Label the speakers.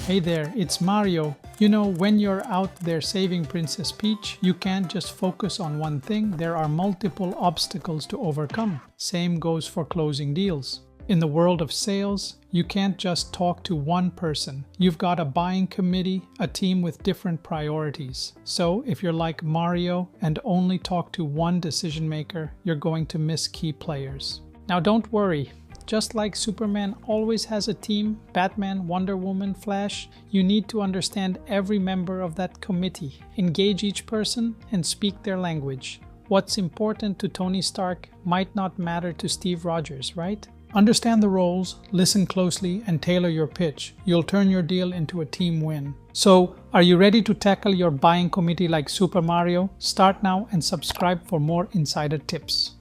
Speaker 1: Hey there, it's Mario. You know, when you're out there saving Princess Peach, you can't just focus on one thing. There are multiple obstacles to overcome. Same goes for closing deals. In the world of sales, you can't just talk to one person. You've got a buying committee, a team with different priorities. So if you're like Mario and only talk to one decision maker, you're going to miss key players. Now don't worry. Just like Superman always has a team, Batman, Wonder Woman, Flash, you need to understand every member of that committee, engage each person, and speak their language. What's important to Tony Stark might not matter to Steve Rogers, right? Understand the roles, listen closely, and tailor your pitch. You'll turn your deal into a team win. So, are you ready to tackle your buying committee like Super Mario? Start now and subscribe for more insider tips.